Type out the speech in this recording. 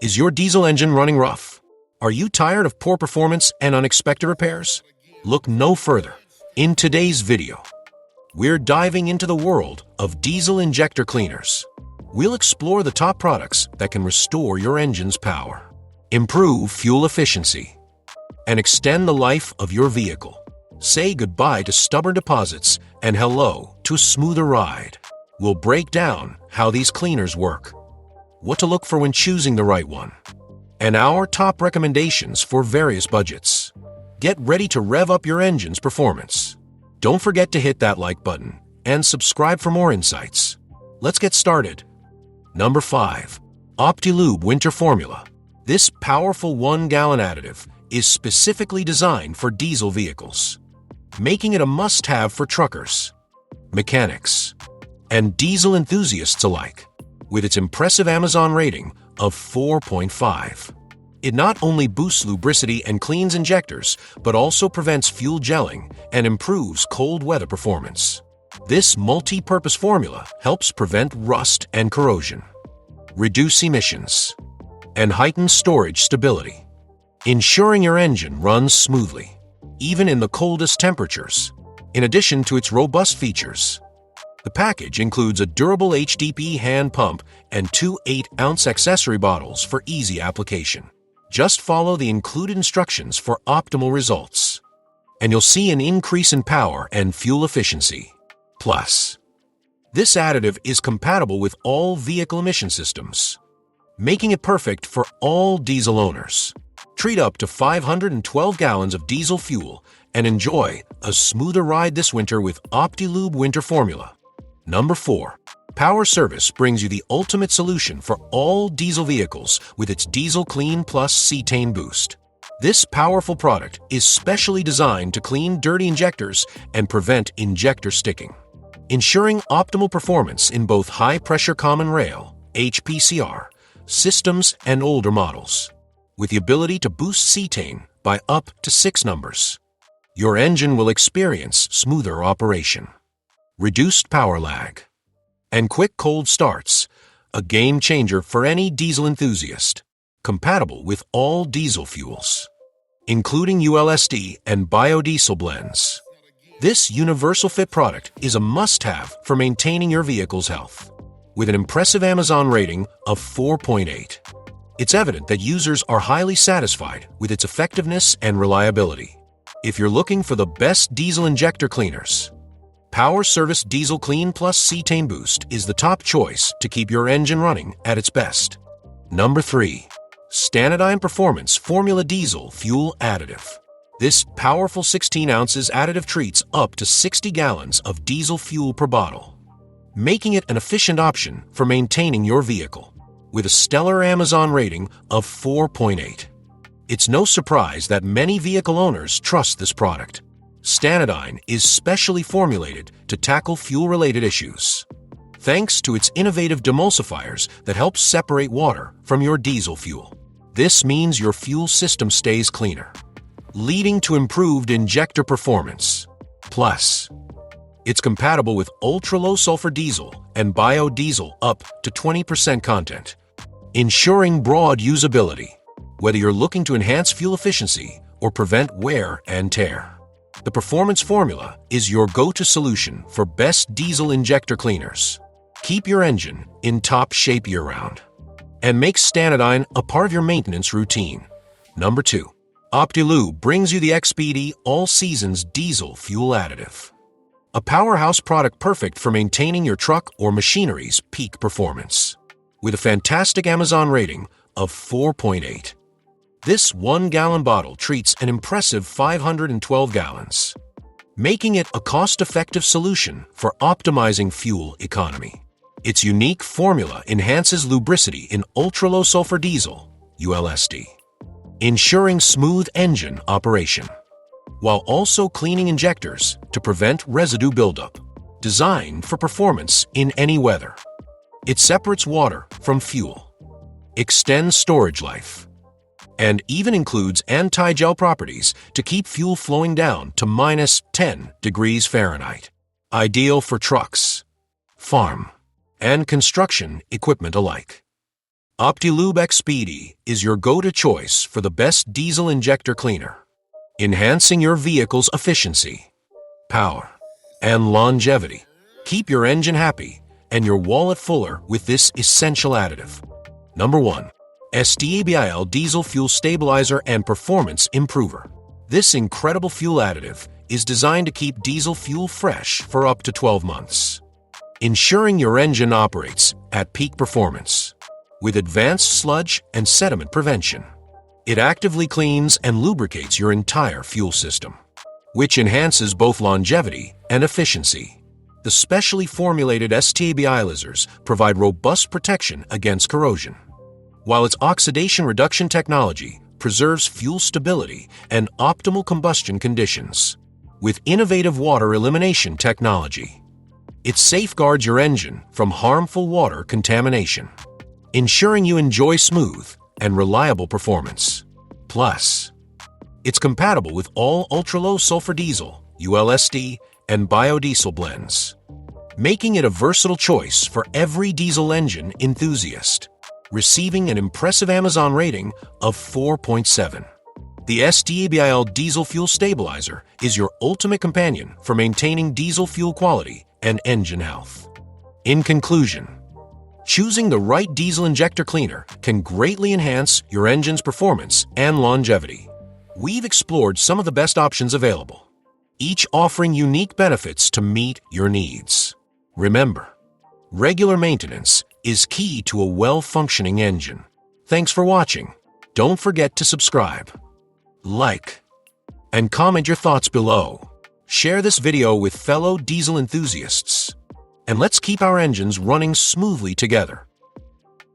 Is your diesel engine running rough? Are you tired of poor performance and unexpected repairs? Look no further. In today's video, we're diving into the world of diesel injector cleaners. We'll explore the top products that can restore your engine's power, improve fuel efficiency, and extend the life of your vehicle. Say goodbye to stubborn deposits and hello to a smoother ride. We'll break down how these cleaners work, what to look for when choosing the right one, and our top recommendations for various budgets. Get ready to rev up your engine's performance. Don't forget to hit that like button and subscribe for more insights. Let's get started. Number 5. Optilube Winter Formula. This powerful 1-gallon additive is specifically designed for diesel vehicles, making it a must-have for truckers, mechanics, and diesel enthusiasts alike. With its impressive Amazon rating of 4.5. It not only boosts lubricity and cleans injectors, but also prevents fuel gelling and improves cold weather performance. This multi-purpose formula helps prevent rust and corrosion, reduce emissions, and heighten storage stability, ensuring your engine runs smoothly, even in the coldest temperatures. In addition to its robust features, the package includes a durable HDPE hand pump and 2 8-ounce accessory bottles for easy application. Just follow the included instructions for optimal results, and you'll see an increase in power and fuel efficiency. Plus, this additive is compatible with all vehicle emission systems, making it perfect for all diesel owners. Treat up to 512 gallons of diesel fuel and enjoy a smoother ride this winter with Optilube Winter Formula. Number 4. Power Service brings you the ultimate solution for all diesel vehicles with its Diesel Clean Plus Cetane Boost. This powerful product is specially designed to clean dirty injectors and prevent injector sticking, ensuring optimal performance in both high-pressure common rail (HPCR) systems and older models. With the ability to boost cetane by up to 6 numbers, your engine will experience smoother operation, reduced power lag, and quick cold starts, a game changer for any diesel enthusiast. Compatible with all diesel fuels, including ULSD and biodiesel blends. This universal fit product is a must-have for maintaining your vehicle's health. With an impressive Amazon rating of 4.8, it's evident that users are highly satisfied with its effectiveness and reliability. If you're looking for the best diesel injector cleaners, Power Service Diesel Clean Plus Cetane Boost is the top choice to keep your engine running at its best. Number 3. Stanadyne Performance Formula Diesel Fuel Additive. This powerful 16 ounces additive treats up to 60 gallons of diesel fuel per bottle, making it an efficient option for maintaining your vehicle. With a stellar Amazon rating of 4.8, it's no surprise that many vehicle owners trust this product. Stanadyne is specially formulated to tackle fuel-related issues, thanks to its innovative demulsifiers that help separate water from your diesel fuel. This means your fuel system stays cleaner, leading to improved injector performance. Plus, it's compatible with ultra-low sulfur diesel and biodiesel up to 20% content, ensuring broad usability, whether you're looking to enhance fuel efficiency or prevent wear and tear. The Performance Formula is your go-to solution for best diesel injector cleaners. Keep your engine in top shape year-round, and make Stanadyne a part of your maintenance routine. Number 2. Optilube brings you the XPD All Seasons Diesel Fuel Additive, a powerhouse product perfect for maintaining your truck or machinery's peak performance. With a fantastic Amazon rating of 4.8, this 1-gallon bottle treats an impressive 512 gallons, making it a cost-effective solution for optimizing fuel economy. Its unique formula enhances lubricity in ultra-low sulfur diesel, ULSD, ensuring smooth engine operation, while also cleaning injectors to prevent residue buildup. Designed for performance in any weather, it separates water from fuel, extends storage life, and even includes anti-gel properties to keep fuel flowing down to -10 degrees Fahrenheit. Ideal for trucks, farm, and construction equipment alike. Optilube XPD is your go-to choice for the best diesel injector cleaner, enhancing your vehicle's efficiency, power, and longevity. Keep your engine happy and your wallet fuller with this essential additive. Number 1. STABIL Diesel Fuel Stabilizer and Performance Improver. This incredible fuel additive is designed to keep diesel fuel fresh for up to 12 months, ensuring your engine operates at peak performance. With advanced sludge and sediment prevention, it actively cleans and lubricates your entire fuel system, which enhances both longevity and efficiency. The specially formulated STABILizers provide robust protection against corrosion, while its oxidation reduction technology preserves fuel stability and optimal combustion conditions. With innovative water elimination technology, it safeguards your engine from harmful water contamination, ensuring you enjoy smooth and reliable performance. Plus, it's compatible with all ultra-low sulfur diesel, ULSD, and biodiesel blends, making it a versatile choice for every diesel engine enthusiast. Receiving an impressive Amazon rating of 4.7. The STABIL Diesel Fuel Stabilizer is your ultimate companion for maintaining diesel fuel quality and engine health. In conclusion, choosing the right diesel injector cleaner can greatly enhance your engine's performance and longevity. We've explored some of the best options available, each offering unique benefits to meet your needs. Remember, regular maintenance is key to a well-functioning engine. Thanks for watching. Don't forget to subscribe, like, and comment your thoughts below. Share this video with fellow diesel enthusiasts, and let's keep our engines running smoothly together.